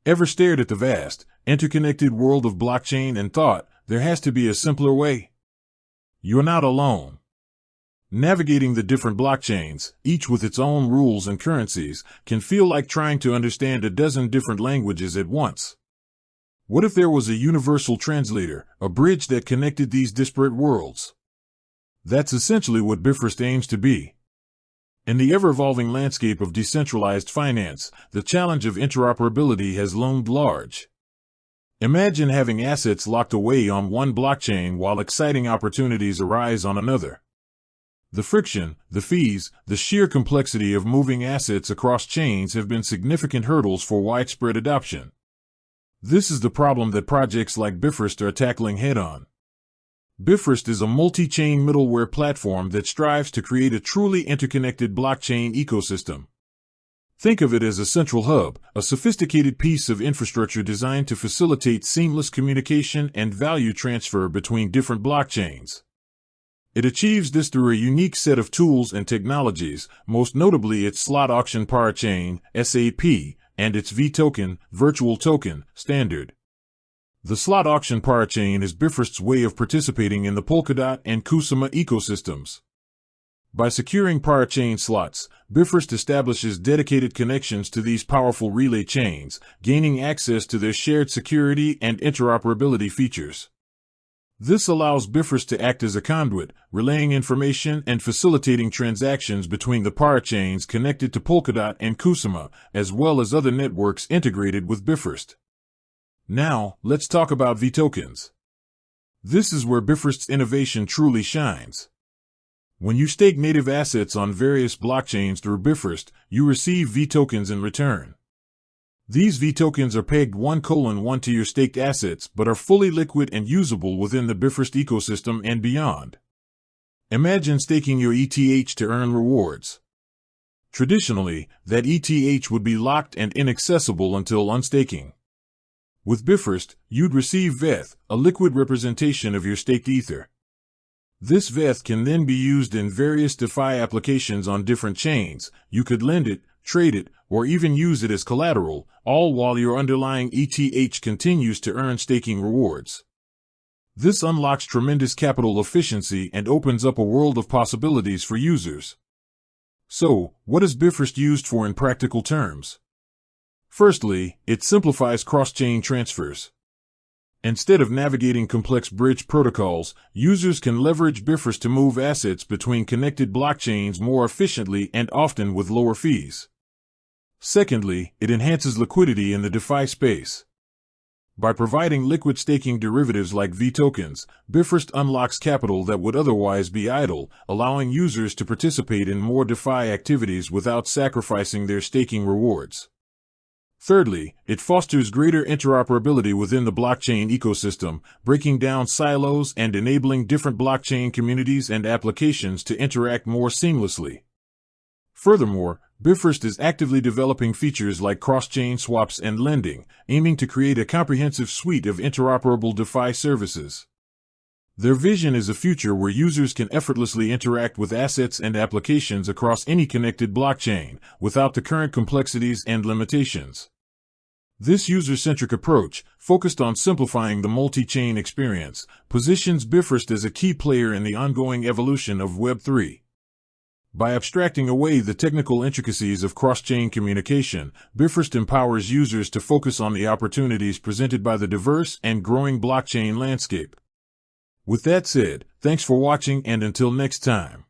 Ever stared at the vast, interconnected world of blockchain and thought, there has to be a simpler way? You're not alone. Navigating the different blockchains, each with its own rules and currencies, can feel like trying to understand a dozen different languages at once. What if there was a universal translator, a bridge that connected these disparate worlds? That's essentially what Bifrost aims to be. In the ever-evolving landscape of decentralized finance, the challenge of interoperability has loomed large. Imagine having assets locked away on one blockchain while exciting opportunities arise on another. The friction, the fees, the sheer complexity of moving assets across chains have been significant hurdles for widespread adoption. This is the problem that projects like Bifrost are tackling head-on. Bifrost is a multi-chain middleware platform that strives to create a truly interconnected blockchain ecosystem. Think of it as a central hub, a sophisticated piece of infrastructure designed to facilitate seamless communication and value transfer between different blockchains. It achieves this through a unique set of tools and technologies, most notably its slot auction parachain, SAP, and its V-token, virtual token, standard. The slot auction parachain is Bifrost's way of participating in the Polkadot and Kusama ecosystems. By securing parachain slots, Bifrost establishes dedicated connections to these powerful relay chains, gaining access to their shared security and interoperability features. This allows Bifrost to act as a conduit, relaying information and facilitating transactions between the parachains connected to Polkadot and Kusama, as well as other networks integrated with Bifrost. Now, let's talk about V-tokens. This is where Bifrost's innovation truly shines. When you stake native assets on various blockchains through Bifrost, you receive V-tokens in return. These V-tokens are pegged 1:1 to your staked assets but are fully liquid and usable within the Bifrost ecosystem and beyond. Imagine staking your ETH to earn rewards. Traditionally, that ETH would be locked and inaccessible until unstaking. With Bifrost, you'd receive VETH, a liquid representation of your staked Ether. This VETH can then be used in various DeFi applications on different chains. You could lend it, trade it, or even use it as collateral, all while your underlying ETH continues to earn staking rewards. This unlocks tremendous capital efficiency and opens up a world of possibilities for users. So, what is Bifrost used for in practical terms? Firstly, it simplifies cross-chain transfers. Instead of navigating complex bridge protocols, users can leverage Bifrost to move assets between connected blockchains more efficiently and often with lower fees. Secondly, it enhances liquidity in the DeFi space. By providing liquid staking derivatives like V-tokens, Bifrost unlocks capital that would otherwise be idle, allowing users to participate in more DeFi activities without sacrificing their staking rewards. Thirdly, it fosters greater interoperability within the blockchain ecosystem, breaking down silos and enabling different blockchain communities and applications to interact more seamlessly. Furthermore, Bifrost is actively developing features like cross-chain swaps and lending, aiming to create a comprehensive suite of interoperable DeFi services. Their vision is a future where users can effortlessly interact with assets and applications across any connected blockchain, without the current complexities and limitations. This user-centric approach, focused on simplifying the multi-chain experience, positions Bifrost as a key player in the ongoing evolution of Web3. By abstracting away the technical intricacies of cross-chain communication, Bifrost empowers users to focus on the opportunities presented by the diverse and growing blockchain landscape. With that said, thanks for watching and until next time.